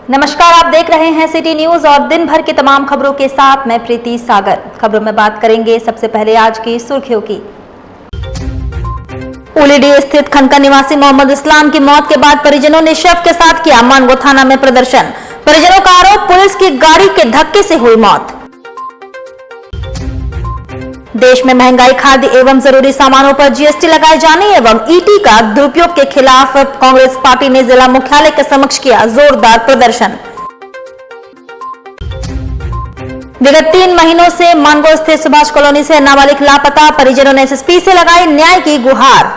नमस्कार, आप देख रहे हैं सिटी न्यूज और दिन भर की तमाम खबरों के साथ मैं प्रीति सागर। खबरों में बात करेंगे सबसे पहले आज की सुर्खियों की। उलीडी स्थित खनका निवासी मोहम्मद इस्लाम की मौत के बाद परिजनों ने शव के साथ किया मानगो थाना में प्रदर्शन। परिजनों का आरोप, पुलिस की गाड़ी के धक्के से हुई मौत। देश में महंगाई, खाद्य एवं जरूरी सामानों पर जीएसटी लगाए जाने एवं ईटी का दुरुपयोग के खिलाफ कांग्रेस पार्टी ने जिला मुख्यालय के समक्ष किया जोरदार प्रदर्शन। विगत 3 महीनों से मानगो स्थित सुभाष कॉलोनी से नाबालिग लापता, परिजनों ने एसएसपी से लगाई न्याय की गुहार।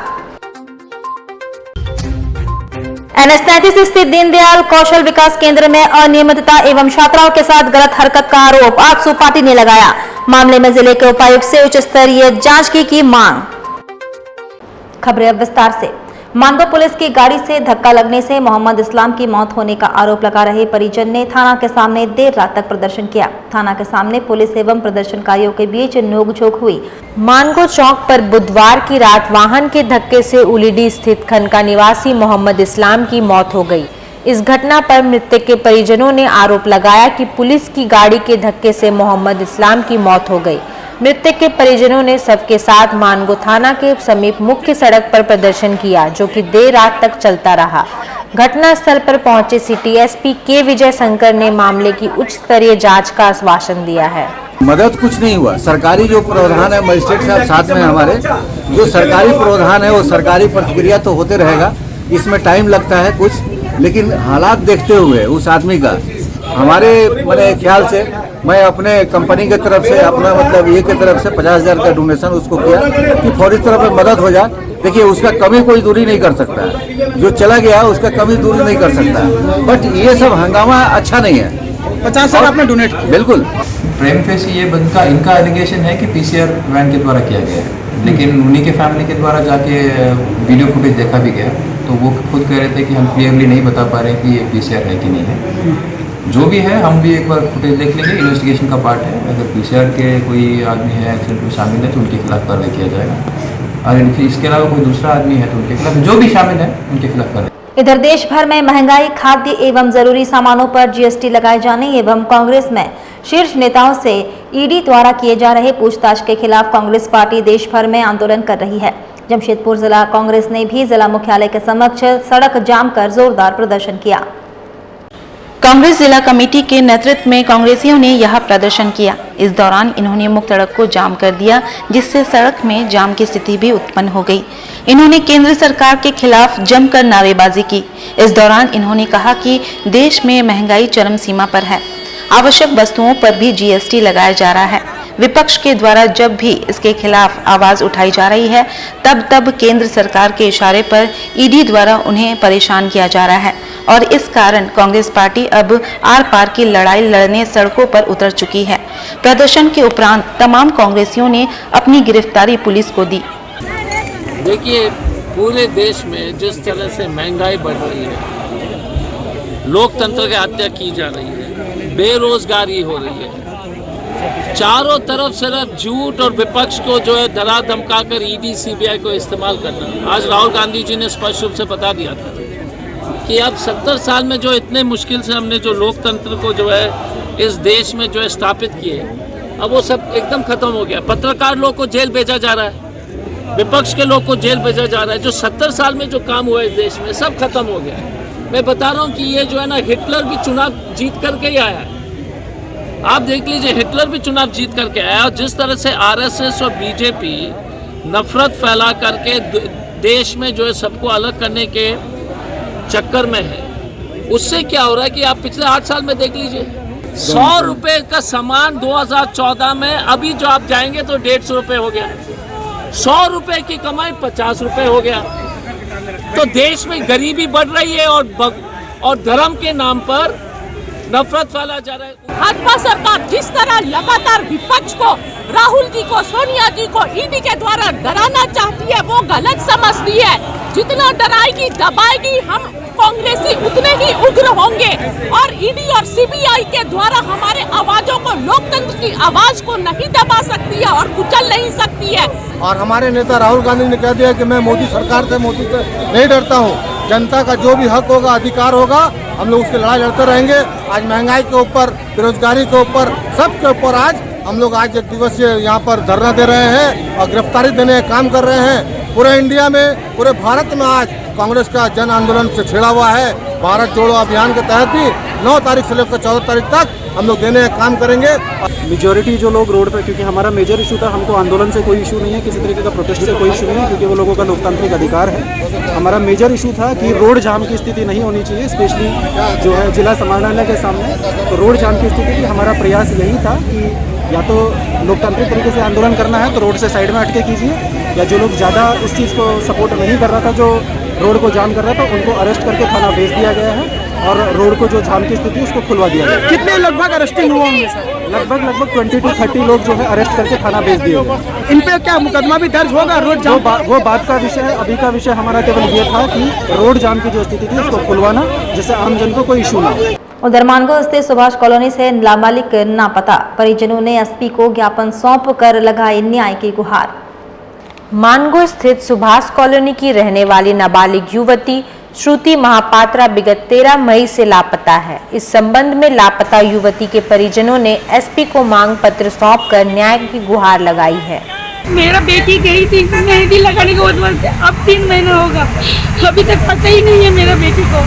एनएच 33 स्थित दीनदयाल कौशल विकास केंद्र में अनियमितता एवं छात्राओं के साथ गलत हरकत का आरोप आजसू पार्टी ने लगाया। मामले में जिले के उपायुक्त से उच्च स्तरीय जांच की मांग। खबरें अब विस्तार से। मानगो पुलिस की गाड़ी से धक्का लगने से मोहम्मद इस्लाम की मौत होने का आरोप लगा रहे परिजन ने थाना के सामने देर रात तक प्रदर्शन किया। थाना के सामने पुलिस एवं प्रदर्शनकारियों के बीच नोकझोंक हुई। मानगो चौक पर बुधवार की रात वाहन के धक्के से उलीडी स्थित खनका निवासी मोहम्मद इस्लाम की मौत हो गई। इस घटना पर मृतक के परिजनों ने आरोप लगाया कि पुलिस की गाड़ी के धक्के से मोहम्मद इस्लाम की मौत हो गई। मृतक के परिजनों ने सबके साथ मानगो थाना के समीप मुख्य सड़क पर प्रदर्शन किया, जो कि देर रात तक चलता रहा। घटना स्थल पर पहुंचे सिटी एसपी के विजय शंकर ने मामले की उच्च स्तरीय जांच का आश्वासन दिया है। मदद कुछ नहीं हुआ। सरकारी जो प्रावधान है, मजिस्ट्रेट साहब साथ में हमारे, जो सरकारी प्रावधान है वो सरकारी प्रतिक्रिया तो होते रहेगा, इसमें टाइम लगता है कुछ, लेकिन हालात देखते हुए उस आदमी का हमारे मेरे ख्याल से मैं अपने कंपनी की तरफ से अपना मतलब ये की तरफ से 50,000 का डोनेशन उसको किया कि फौरी तरफ में मदद हो जाए। देखिए उसका कमी कोई दूरी नहीं कर सकता है, जो चला गया उसका कमी दूरी नहीं कर सकता है, बट ये सब हंगामा अच्छा नहीं है। 50,000 आपने डोनेट किया? बिल्कुल। प्रेम फेस ये इनका एलिगेशन है कि पीसीआर वैन के द्वारा किया गया है, लेकिन उन्हीं के फैमिली के द्वारा जाके वीडियो फुटेज देखा भी गया, तो वो खुद कह रहे थे कि हम क्लियरली नहीं बता पा रहे हैं कि ये पीसीआर है कि नहीं है। जो भी है हम भी एक बार फुटेज देख लेंगे, इन्वेस्टिगेशन का पार्ट है। अगर पीसीआर के कोई आदमी है एक्सीडेंट में शामिल है तो उनके खिलाफ कार्रवाई किया जाएगा, और इसके अलावा कोई दूसरा आदमी है तो उनके खिलाफ, जो भी शामिल है उनके खिलाफ कार्रवाई। इधर देश भर में महंगाई, खाद्य एवं जरूरी सामानों पर जीएसटी लगाए जाने एवं कांग्रेस में शीर्ष नेताओं से ईडी द्वारा किए जा रहे पूछताछ के खिलाफ कांग्रेस पार्टी देश भर में आंदोलन कर रही है। जमशेदपुर जिला कांग्रेस ने भी जिला मुख्यालय के समक्ष सड़क जाम कर जोरदार प्रदर्शन किया। कांग्रेस जिला कमेटी के नेतृत्व में कांग्रेसियों ने यह प्रदर्शन किया। इस दौरान इन्होंने मुख्य सड़क को जाम कर दिया, जिससे सड़क में जाम की स्थिति भी उत्पन्न हो गई। इन्होंने केंद्र सरकार के खिलाफ जमकर नारेबाजी की। इस दौरान इन्होंने कहा कि देश में महंगाई चरम सीमा पर है, आवश्यक वस्तुओं पर भी जीएसटी लगाया जा रहा है। विपक्ष के द्वारा जब भी इसके खिलाफ आवाज उठाई जा रही है, तब केंद्र सरकार के इशारे पर ईडी द्वारा उन्हें परेशान किया जा रहा है, और इस कारण कांग्रेस पार्टी अब आर पार की लड़ाई लड़ने सड़कों पर उतर चुकी है। प्रदर्शन के उपरांत तमाम कांग्रेसियों ने अपनी गिरफ्तारी पुलिस को दी। देखिए, पूरे देश में जिस तरह से महंगाई बढ़ रही है, लोकतंत्र की हत्या की जा रही है, बेरोजगारी हो रही है, चारों तरफ सिर्फ झूठ और विपक्ष को जो है डरा धमका कर ईडी सीबीआई को इस्तेमाल करना। आज राहुल गांधी जी ने स्पष्ट रूप से बता दिया था कि अब 70 साल में जो इतने मुश्किल से हमने जो लोकतंत्र को जो है इस देश में जो है स्थापित किए, अब वो सब एकदम खत्म हो गया। पत्रकार लोग को जेल भेजा जा रहा है, विपक्ष के लोग को जेल भेजा जा रहा है। जो 70 साल में जो काम हुआ इस देश में सब खत्म हो गया है। मैं बता रहा हूँ कि ये जो है ना, हिटलर भी चुनाव जीत करके ही आया है। आप देख लीजिए, हिटलर भी चुनाव जीत करके आया, और जिस तरह से आरएसएस और बीजेपी नफरत फैला करके देश में जो है सबको अलग करने के चक्कर में है, उससे क्या हो रहा है कि आप पिछले 8 साल में देख लीजिए, 100 रुपए का सामान 2014 में अभी जो आप जाएंगे तो 150 रुपए हो गया। 100 रुपए की कमाई 50 रुपए हो गया। तो देश में गरीबी बढ़ रही है और धर्म के नाम पर नफरत फैला जा रहा है। भाजपा सरकार जिस तरह लगातार विपक्ष को, राहुल जी को, सोनिया जी को ईडी के द्वारा डराना चाहती है, वो गलत समझती है। जितना डराएगी दबाएगी, हम कांग्रेसी उतने ही उग्र होंगे, और ईडी और सीबीआई के द्वारा हमारे आवाजों को, लोकतंत्र की आवाज को नहीं दबा सकती है और कुचल नहीं सकती है। और हमारे नेता राहुल गांधी ने कह दिया कि मैं मोदी सरकार से, मोदी से नहीं डरता हूँ। जनता का जो भी हक होगा, अधिकार होगा, हम लोग उसकी लड़ाई लड़ते रहेंगे। आज महंगाई के ऊपर, बेरोजगारी के ऊपर, सब के ऊपर आज हम लोग आज 1 दिवसीय यहाँ पर धरना दे रहे हैं और गिरफ्तारी देने का काम कर रहे हैं। पूरे इंडिया में, पूरे भारत में आज कांग्रेस का जन आंदोलन से छिड़ा हुआ है। भारत जोड़ो अभियान के तहत भी 9 तारीख से लेकर 14 तारीख तक हम लोग देने का काम करेंगे। मेजॉरिटी जो लोग रोड पर, क्योंकि हमारा मेजर इशू था, हमको आंदोलन से कोई इशू नहीं है, किसी तरीके का प्रोटेस्ट से कोई इशू नहीं है, क्योंकि वो लोगों का लोकतांत्रिक अधिकार है। हमारा मेजर इशू था कि रोड जाम की स्थिति नहीं होनी चाहिए, स्पेशली जो है जिला समाहरणालय के सामने। तो रोड जाम की स्थिति थी, हमारा प्रयास यही था कि या तो लोकतांत्रिक तरीके से आंदोलन करना है तो रोड से साइड में हटके कीजिए, या जो लोग ज़्यादा इस चीज़ को सपोर्ट नहीं कर रहा था, जो रोड को जाम कर रहा था, उनको अरेस्ट करके थाना भेज दिया गया है और रोड को जो जाम की स्थिति उसको खुलवा दिया गया। कितने लगभग अरेस्टिंग हुआ होंगे सर? लगभग 20 से 30 लोग जो है अरेस्ट करके थाना भेज दिए गए। इन पे क्या मुकदमा भी दर्ज होगा? रोड जाम वो बात का विषय है। अभी का विषय हमारा केवल ये था कि रोड जाम की जो स्थिति थी उसको खुलवाना, जिससे आम जन को कोई इशू ना हो। उधर मानगो स्थित सुभाष कॉलोनी से नाबालिग लापता, परिजनों ने एसपी को ज्ञापन सौंप कर लगाई न्याय की गुहार। मानगो स्थित सुभाष कॉलोनी की रहने वाली नाबालिग युवती श्रुति महापात्रा विगत 13 मई से लापता है। इस संबंध में लापता युवती के परिजनों ने एसपी को मांग पत्र सौंपकर न्याय की गुहार लगाई है। मेरा बेटी गई थी मेहंदी लगाने के बाद, अब 3 महीने होगा, अभी तक पता ही नहीं है मेरा बेटी को।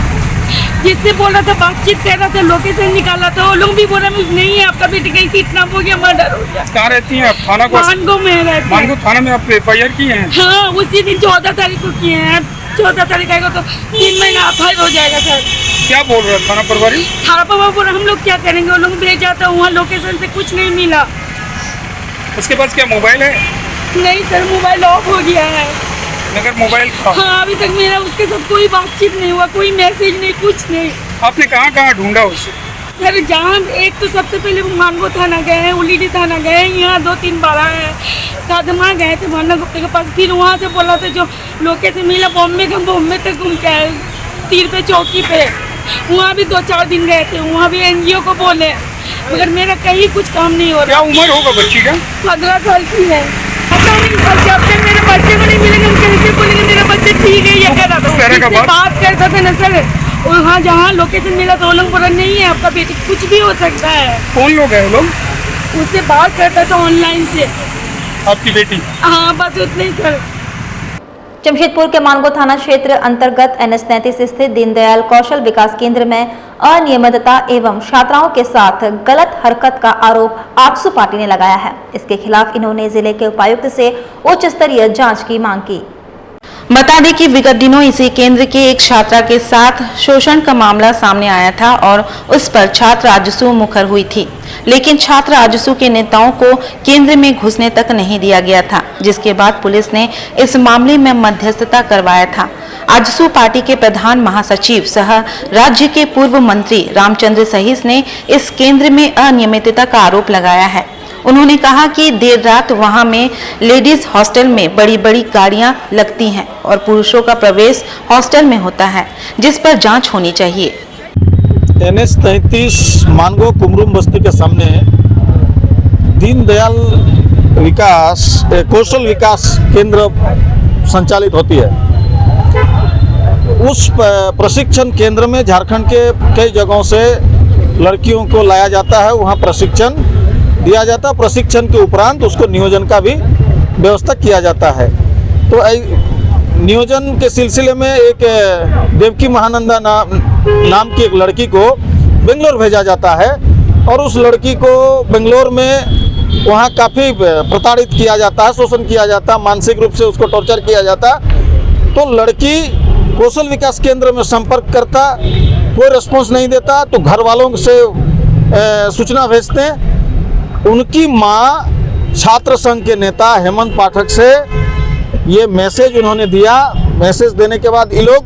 जिससे बोल रहा था, बातचीत कर रहा था, लोकेशन निकाला था, वो लोग भी बोल रहे नहीं है आपका बेटी गई थी, इतना हो गया, मर्डर हो गया। कहाँ रहती हैं आप? थाना को मानगो में रहते हैं। मानगो थाना में आप FIR की हैं? हाँ, उसी दिन 14 तारीख को किए हैं। 14 तारीख आएगा तो 3 महीना अफाइर हो जाएगा सर। क्या बोल रहे थाना प्रभारी? थाना प्रभारी बोल रहे हम लोग क्या करेंगे, वो लोग भेजा था, वहाँ लोकेशन से कुछ नहीं मिला। उसके पास क्या मोबाइल है? नहीं सर, मोबाइल ऑफ हो गया है। अगर मोबाइल था? हाँ, अभी तक मेरा उसके साथ कोई बातचीत नहीं हुआ, कोई मैसेज नहीं, कुछ नहीं। आपने कहाँ कहाँ ढूंढा उसे? सर जहाँ एक तो सबसे पहले मानगो थाना गए हैं, उलीडी थाना गए हैं, यहाँ 2-3 बार आए हैं, कादमा गए थे भावना गुप्ता के पास, फिर वहाँ से बोला था जो लोकेशन मिला बॉम्बे तक घूम के आए, तीर पे चौकी पे, वहाँ भी 2-4 दिन गए थे, वहाँ भी NGO को बोले, मगर मेरा कहीं कुछ काम नहीं हो रहा। क्या उम्र होगा बच्ची का? 15 साल की है। जब तक मेरे बच्चे को नहीं मिलेगा हम कैसे बोलेंगे मेरा बच्चा ठीक है या क्या? बात करता था ना सर, वहाँ जहाँ लोकेशन मिला तो वो लोग बोला नहीं है आपका बेटी, कुछ भी हो सकता है। कौन लोग हैं वो लोग? उससे बात करता था ऑनलाइन से। आपकी बेटी? हाँ, बस उतने ही सर। जमशेदपुर के मानगो थाना क्षेत्र अंतर्गत NH 33 स्थित दीनदयाल कौशल विकास केंद्र में अनियमितता एवं छात्राओं के साथ गलत हरकत का आरोप आजसू पार्टी ने लगाया है। इसके खिलाफ इन्होंने जिले के उपायुक्त से उच्च स्तरीय जांच की मांग की। बता दें कि विगत दिनों इसी केंद्र के एक छात्रा के साथ शोषण का मामला सामने आया था और उस पर छात्र आजसू मुखर हुई थी, लेकिन छात्र आजसू के नेताओं को केंद्र में घुसने तक नहीं दिया गया था, जिसके बाद पुलिस ने इस मामले में मध्यस्थता करवाया था। आजसू पार्टी के प्रधान महासचिव सह राज्य के पूर्व मंत्री रामचंद्र सहिस ने इस केंद्र में अनियमितता का आरोप लगाया है। उन्होंने कहा कि देर रात वहां में लेडीज हॉस्टल में बड़ी बड़ी गाड़ियां लगती हैं और पुरुषों का प्रवेश हॉस्टल में होता है, जिस पर जांच होनी चाहिए। NH 33 मानगो कुमरुम बस्ती के सामने दीनदयाल कौशल विकास केंद्र संचालित होती है। उस प्रशिक्षण केंद्र में झारखंड के कई जगहों से लड़कियों को लाया जाता है, वहाँ प्रशिक्षण दिया जाता है। प्रशिक्षण के उपरांत उसको नियोजन का भी व्यवस्था किया जाता है। तो नियोजन के सिलसिले में एक देवकी महानंदा नाम की एक लड़की को बेंगलोर भेजा जाता है और उस लड़की को बेंगलोर में वहाँ काफ़ी प्रताड़ित किया जाता है, शोषण किया जाता है, मानसिक रूप से उसको टॉर्चर किया जाता। तो लड़की कौशल विकास केंद्र में संपर्क करता, कोई रिस्पॉन्स नहीं देता, तो घर वालों से सूचना भेजते हैं। उनकी मां छात्र संघ के नेता हेमंत पाठक से ये मैसेज उन्होंने दिया। मैसेज देने के बाद ये लोग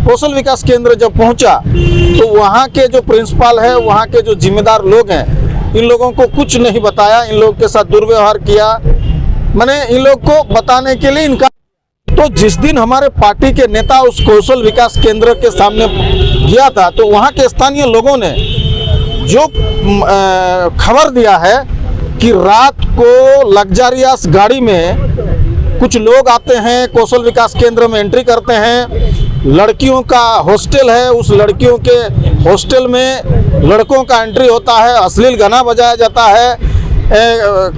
कौशल विकास केंद्र जब पहुंचा तो वहाँ के जो प्रिंसिपल है, वहाँ के जो जिम्मेदार लोग हैं, इन लोगों को कुछ नहीं बताया, इन लोग के साथ दुर्व्यवहार किया। मैंने इन लोग को बताने के लिए इनका, तो जिस दिन हमारे पार्टी के नेता उस कौशल विकास केंद्र के सामने गया था तो वहाँ के स्थानीय लोगों ने जो खबर दिया है कि रात को लग्जरियस गाड़ी में कुछ लोग आते हैं, कौशल विकास केंद्र में एंट्री करते हैं लड़कियों का हॉस्टल है, उस लड़कियों के हॉस्टल में लड़कों का एंट्री होता है, अश्लील गाना बजाया जाता है,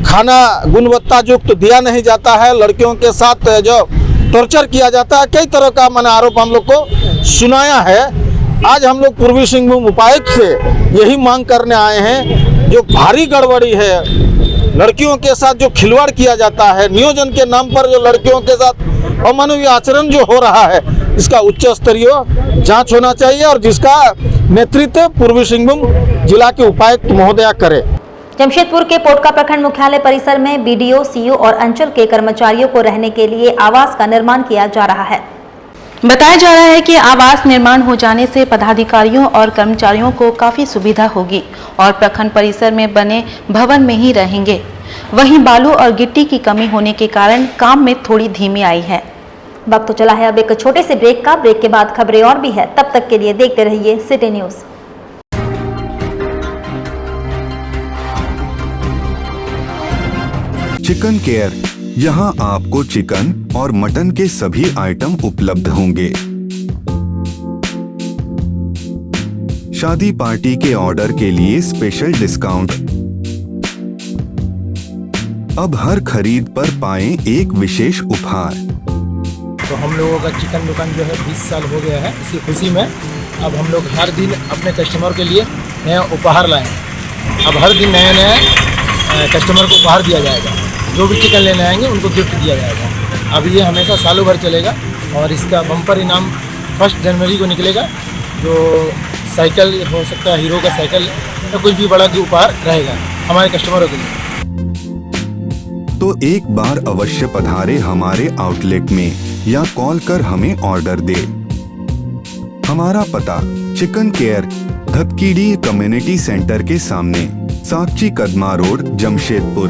खाना गुणवत्ता युक्त दिया नहीं जाता है, लड़कियों के साथ जो टॉर्चर किया जाता है, कई तरह का मैंने आरोप हम लोग को सुनाया है। आज हम लोग पूर्वी सिंहभूम उपायुक्त से यही मांग करने आए हैं, जो भारी गड़बड़ी है, लड़कियों के साथ जो खिलवाड़ किया जाता है, नियोजन के नाम पर जो लड़कियों के साथ अमानवीय आचरण जो हो रहा है, इसका उच्च स्तरीय जांच होना चाहिए और जिसका नेतृत्व पूर्वी सिंहभूम जिला के उपायुक्त महोदया करे। जमशेदपुर के पोटका प्रखंड मुख्यालय परिसर में बीडीओ, सीओ और अंचल के कर्मचारियों को रहने के लिए आवास का निर्माण किया जा रहा है। बताया जा रहा है कि आवास निर्माण हो जाने से पदाधिकारियों और कर्मचारियों को काफी सुविधा होगी और प्रखंड परिसर में बने भवन में ही रहेंगे। वहीं बालू और गिट्टी की कमी होने के कारण काम में थोड़ी धीमी आई है। वक्त तो चला है अब एक छोटे से ब्रेक का। ब्रेक के बाद खबरें और भी है, तब तक के लिए देखते रहिए सिटी न्यूज। चिकन केयर, यहाँ आपको चिकन और मटन के सभी आइटम उपलब्ध होंगे। शादी पार्टी के ऑर्डर के लिए स्पेशल डिस्काउंट। अब हर खरीद पर पाएं एक विशेष उपहार। तो हम लोगों का चिकन दुकान जो है 20 साल हो गया है। इसी खुशी में अब हम लोग हर दिन अपने कस्टमर के लिए नया उपहार लाए। अब हर दिन नया नया कस्टमर को उपहार दिया जाएगा। जो भी चिकन लेने आएंगे उनको गिफ्ट दिया जाएगा। अब ये हमेशा सालों भर चलेगा और इसका बम्पर इनाम 1 जनवरी को निकलेगा। जो साइकिल हो सकता है, हीरो का साइकिल या कुछ भी बड़ा जो उपहार रहेगा हमारे कस्टमरों के लिए। तो एक बार अवश्य पधारे हमारे आउटलेट में या कॉल कर हमें ऑर्डर दे। हमारा पता चिकन केयर, धपकीडी कम्युनिटी सेंटर के सामने, Sakshi Kadma road, Jamshedpur.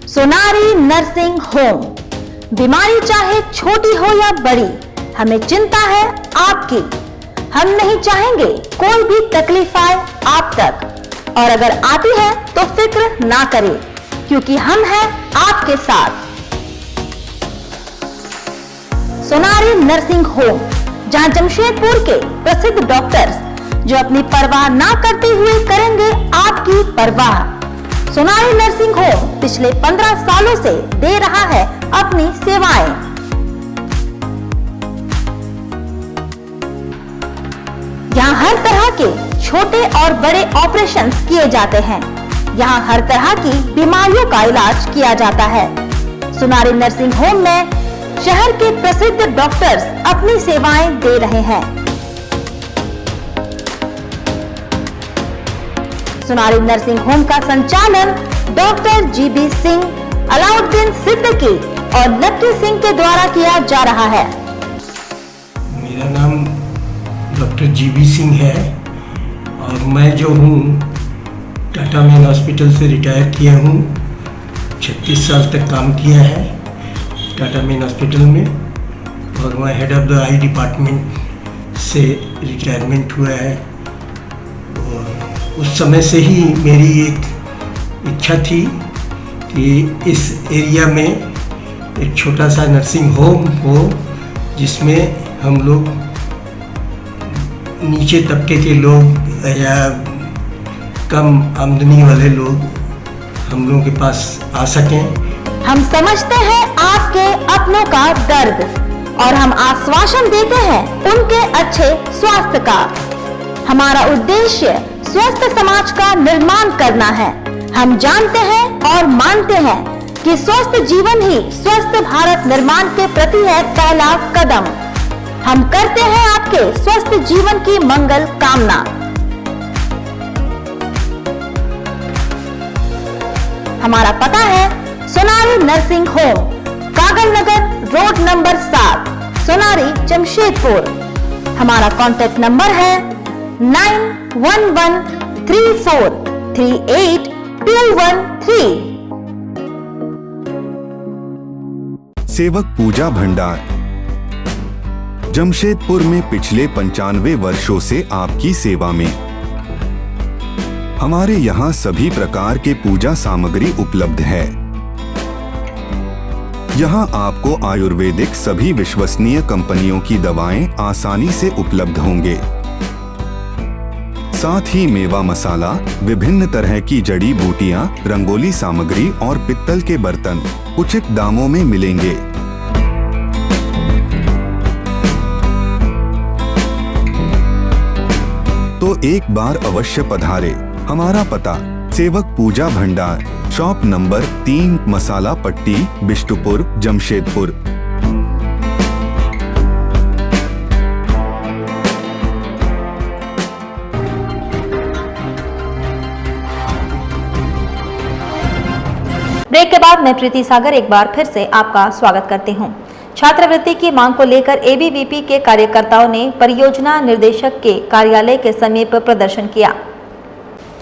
Sonari nursing home. बीमारी चाहे छोटी हो या बड़ी, हमें चिंता है आपकी। हम नहीं चाहेंगे कोई भी तकलीफ आए आप तक, और अगर आती है तो फिक्र ना करें, क्योंकि हम हैं आपके साथ। सोनारी नर्सिंग होम, जहां जमशेदपुर के प्रसिद्ध डॉक्टर्स जो अपनी परवाह ना करते हुए करेंगे आपकी परवाह। सोनारी नर्सिंग होम पिछले 15 सालों से दे रहा है अपनी सेवाएं। यहाँ हर तरह के छोटे और बड़े ऑपरेशंस किए जाते हैं। यहाँ हर तरह की बीमारियों का इलाज किया जाता है। सोनारी नर्सिंग होम में शहर के प्रसिद्ध डॉक्टर्स अपनी सेवाएं दे रहे हैं। सोनारी नर्सिंग होम का संचालन डॉक्टर जीबी सिंह, अलाउद्दीन सिद्दीकी और लक्की सिंह के द्वारा किया जा रहा है। मेरा नाम डॉक्टर जीबी सिंह है और मैं जो हूँ टाटा मेन हॉस्पिटल से रिटायर किया हूँ। 36 साल तक काम किया है टाटा मेन हॉस्पिटल में और मैं head of the I department से रिटायरमेंट हुआ है। उस समय से ही मेरी एक इच्छा थी कि इस एरिया में एक छोटा सा नर्सिंग होम हो, जिसमें हम लोग नीचे तबके के लोग या कम आमदनी वाले लोग हम लोगों के पास आ सकें। हम समझते हैं आपके अपनों का दर्द और हम आश्वासन देते हैं उनके अच्छे स्वास्थ्य का। हमारा उद्देश्य स्वस्थ समाज का निर्माण करना है। हम जानते हैं और मानते हैं कि स्वस्थ जीवन ही स्वस्थ भारत निर्माण के प्रति है पहला कदम। हम करते हैं आपके स्वस्थ जीवन की मंगल कामना। हमारा पता है सोनारी नर्सिंग होम, कागल नगर रोड नंबर 7, सोनारी, जमशेदपुर। हमारा कॉन्टैक्ट नंबर है 91143438 सेवक पूजा भंडार, जमशेदपुर में पिछले 95 वर्षों से आपकी सेवा में। हमारे यहाँ सभी प्रकार के पूजा सामग्री उपलब्ध है। यहाँ आपको आयुर्वेदिक सभी विश्वसनीय कंपनियों की दवाएं आसानी से उपलब्ध होंगे। साथ ही मेवा मसाला, विभिन्न तरह की जड़ी बूटियां, रंगोली सामग्री और पित्तल के बर्तन उचित दामों में मिलेंगे। तो एक बार अवश्य पधारे। हमारा पता सेवक पूजा भंडार, शॉप नंबर 3, मसाला पट्टी, बिष्टुपुर, जमशेदपुर। ब्रेक के बाद मैं प्रीति सागर एक बार फिर से आपका स्वागत करती हूं। छात्रवृत्ति की मांग को लेकर एबीवीपी के कार्यकर्ताओं ने परियोजना निर्देशक के कार्यालय के समीप प्रदर्शन किया।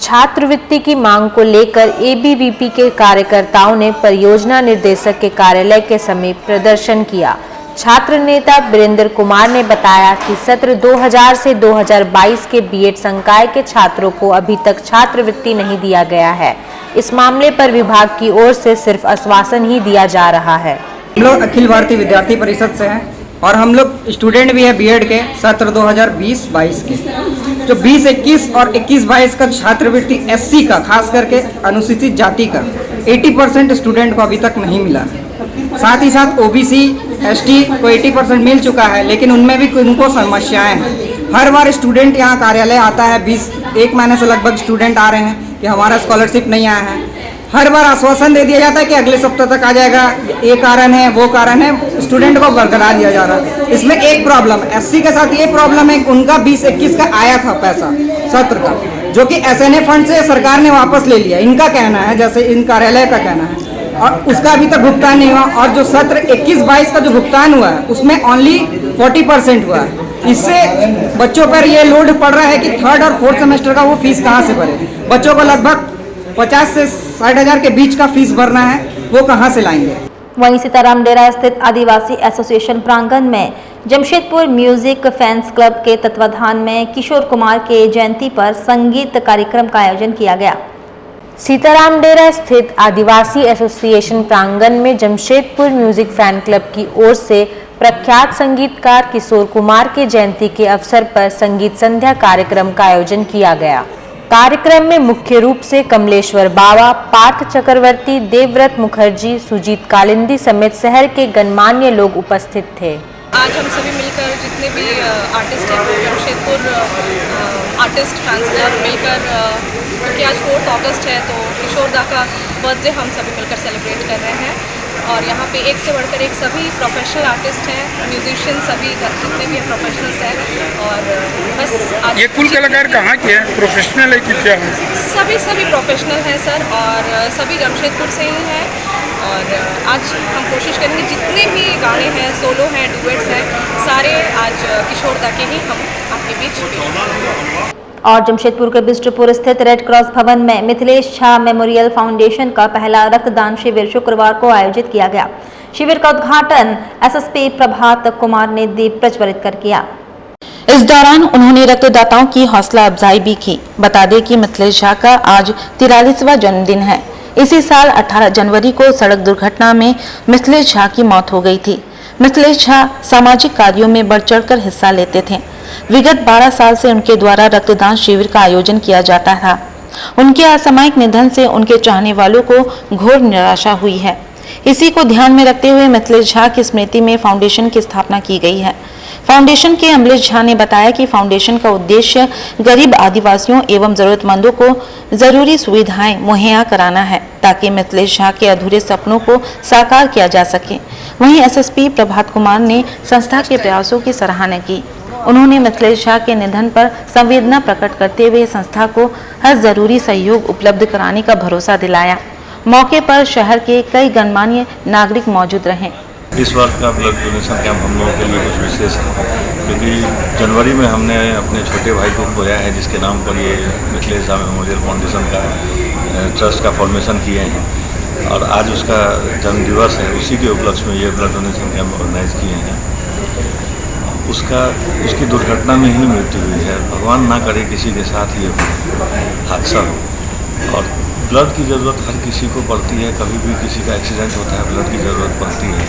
छात्रवृत्ति की मांग को लेकर एबीवीपी के कार्यकर्ताओं ने परियोजना निर्देशक के कार्यालय के समीप प्रदर्शन किया। छात्र नेता वीरेंद्र कुमार ने बताया कि सत्र 2000 से 2022 के बीएड संकाय के छात्रों को अभी तक छात्रवृत्ति नहीं दिया गया है। इस मामले पर विभाग की ओर से सिर्फ आश्वासन ही दिया जा रहा है। हम लोग अखिल भारतीय विद्यार्थी परिषद से हैं और हम लोग स्टूडेंट भी हैं बीएड के सत्र 2020-22 के। जो 20-21 और 21-22 का छात्रवृत्ति एससी का, खास करके अनुसूचित जाति का 80% स्टूडेंट को अभी तक नहीं मिला है। साथ ही साथ ओबीसी, एसटी को 80% मिल चुका है, लेकिन उनमें भी उनको समस्याएं हैं। हर बार स्टूडेंट यहाँ कार्यालय आता है, 1 महीने से लगभग स्टूडेंट आ रहे हैं कि हमारा स्कॉलरशिप नहीं आया है। हर बार आश्वासन दे दिया जाता है कि अगले सप्ताह तक आ जाएगा, ये कारण है वो कारण है, स्टूडेंट को बरकरार दिया जा रहा है। इसमें एक प्रॉब्लम एससी के साथ ये प्रॉब्लम है कि उनका 20-21 का आया था पैसा सत्र का, जो कि एसएनए फंड से सरकार ने वापस ले लिया, इनका कहना है, जैसे इन कार्यालय का कहना है, और उसका अभी तक भुगतान नहीं हुआ। और जो सत्र 21-22 का जो भुगतान हुआ है उसमें ओनली 40% हुआ है। इससे बच्चों पर ये लोड पड़ रहा है कि 3rd और 4th सेमेस्टर का वो फीस कहाँ से भरे। बच्चों को लगभग 50 से 60 हज़ार के बीच का फीस भरना है, वो कहाँ से लाएंगे। वहीं सीताराम डेरा स्थित आदिवासी एसोसिएशन प्रांगण में जमशेदपुर म्यूजिक फैंस क्लब के तत्वाधान में किशोर कुमार के जयंती पर संगीत कार्यक्रम का आयोजन किया गया। सीताराम डेरा स्थित आदिवासी एसोसिएशन प्रांगण में जमशेदपुर म्यूजिक फैन क्लब की ओर से प्रख्यात संगीतकार किशोर कुमार के जयंती के अवसर पर संगीत संध्या कार्यक्रम का आयोजन किया गया। कार्यक्रम में मुख्य रूप से कमलेश्वर बावा, पार्थ चक्रवर्ती, देवव्रत मुखर्जी, सुजीत कालिंदी समेत शहर के गणमान्य लोग उपस्थित थे। आज हम सभी मिलकर जितने भी आर्टिस्ट हैं जमशेदपुर आर्टिस्ट फैंस क्लब मिलकर, क्योंकि आज 4 अगस्त है तो किशोर दा का बर्थडे हम सभी मिलकर सेलिब्रेट कर रहे हैं। और यहाँ पे एक से बढ़कर एक सभी प्रोफेशनल आर्टिस्ट हैं, म्यूजिशियन सभी जितने भी प्रोफेशनल्स हैं। और बस आज ये कुल कलाकार कहाँ के हैं, प्रोफेशनल है कि क्या है? सभी प्रोफेशनल हैं सर, और सभी जमशेदपुर से ही हैं। और आज हम कोशिश करेंगे जितने भी गाने हैं, सोलो हैं, डुएट्स हैं, सारे आज किशोर दा के ही हम आपके बीच पेश करेंगे। और जमशेदपुर के बिष्टुपुर स्थित रेड क्रॉस भवन में मिथिलेश झा मेमोरियल फाउंडेशन का पहला रक्तदान शिविर शुक्रवार को आयोजित किया गया। शिविर का उद्घाटन एसएसपी प्रभात कुमार ने दीप प्रज्वलित कर किया। इस दौरान उन्होंने रक्तदाताओं की हौसला अफजाई भी की। बता दें कि मिथिलेश झा का आज 43वां जन्मदिन है। इसी साल 18 जनवरी को सड़क दुर्घटना में मिथिलेश झा की मौत हो गई थी। मिथिलेश झा सामाजिक कार्यों में बढ़ चढ़कर हिस्सा लेते थे। विगत 12 साल से उनके द्वारा रक्तदान शिविर का आयोजन किया जाता था। उनके असामयिक निधन से उनके चाहने वालों को घोर निराशा हुई है। इसी को ध्यान में रखते हुए मिथिलेश झा की स्मृति में फाउंडेशन की स्थापना की गई है। फाउंडेशन के अमलेश झा ने बताया कि फाउंडेशन का उद्देश्य गरीब आदिवासियों एवं जरूरतमंदों को जरूरी सुविधाएं मुहैया कराना है, ताकि मिथिलेश झा के अधूरे सपनों को साकार किया जा सके। वहीं एसएसपी प्रभात कुमार ने संस्था के प्रयासों की सराहना की। उन्होंने मिथिलेश झा के निधन पर संवेदना प्रकट करते हुए संस्था को हर जरूरी सहयोग उपलब्ध कराने का भरोसा दिलाया। मौके पर शहर के कई गणमान्य नागरिक मौजूद रहे। इस बार का ब्लड डोनेशन कैंप हम लोगों के लिए कुछ विशेष है, क्योंकि जनवरी में हमने अपने छोटे भाई को खोया है, जिसके नाम पर ये मिथिलेश झा मेमोरियल फाउंडेशन का ट्रस्ट का फॉर्मेशन किए हैं, और आज उसका जन्म दिवस है। उसी के उपलक्ष्य में ये ब्लड डोनेशन कैंप ऑर्गेनाइज किए हैं। उसकी दुर्घटना में ही मृत्यु हुई है। भगवान ना करे किसी के साथ ये हादसा हो। और ब्लड की ज़रूरत हर किसी को पड़ती है, कभी भी किसी का एक्सीडेंट होता है ब्लड की ज़रूरत पड़ती है।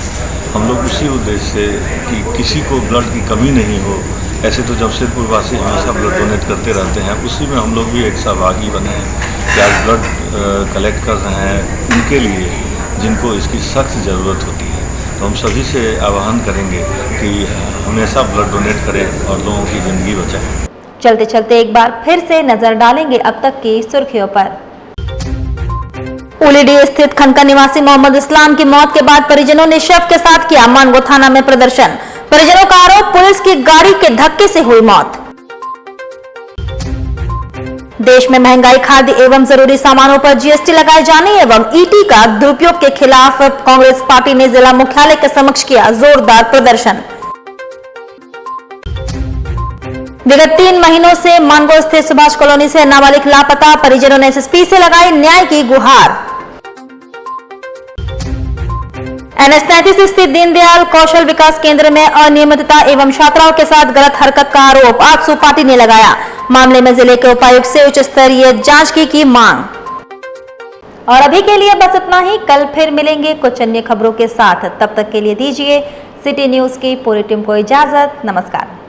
हम लोग उसी उद्देश्य से कि किसी को ब्लड की कमी नहीं हो, ऐसे तो जमशेदपुर वासी हमेशा ब्लड डोनेट करते रहते हैं, उसी में हम लोग भी एक सहभागी बने हैं कि आज ब्लड कलेक्ट कर रहे हैं उनके लिए जिनको इसकी सख्त ज़रूरत होती है। तो हम सभी से आह्वान करेंगे कि हमेशा ब्लड डोनेट करें और लोगों की ज़िंदगी बचाएं। चलते चलते एक बार फिर से नजर डालेंगे अब तक की सुर्खियों पर। उलीडीह स्थित खनका निवासी मोहम्मद इस्लाम की मौत के बाद परिजनों ने शव के साथ किया मानगो थाना में प्रदर्शन। परिजनों का आरोप, पुलिस की गाड़ी के धक्के से हुई मौत। देश में महंगाई, खाद्य एवं जरूरी सामानों पर जीएसटी लगाए जाने एवं ईटी का दुरुपयोग के खिलाफ कांग्रेस पार्टी ने जिला मुख्यालय के समक्ष किया जोरदार प्रदर्शन। विगत 3 महीनों से मानगो स्थित सुभाष कॉलोनी से नाबालिग लापता, परिजनों ने एसएसपी से लगाई न्याय की गुहार। एनएच 33 स्थित दीनदयाल कौशल विकास केंद्र में अनियमितता एवं छात्राओं के साथ गलत हरकत का आरोप आजसू पार्टी ने लगाया। मामले में जिले के उपायुक्त से उच्च स्तरीय जांच की मांग। और अभी के लिए बस इतना ही, कल फिर मिलेंगे कुछ अन्य खबरों के साथ। तब तक के लिए दीजिए सिटी न्यूज की पूरी टीम को इजाजत। नमस्कार।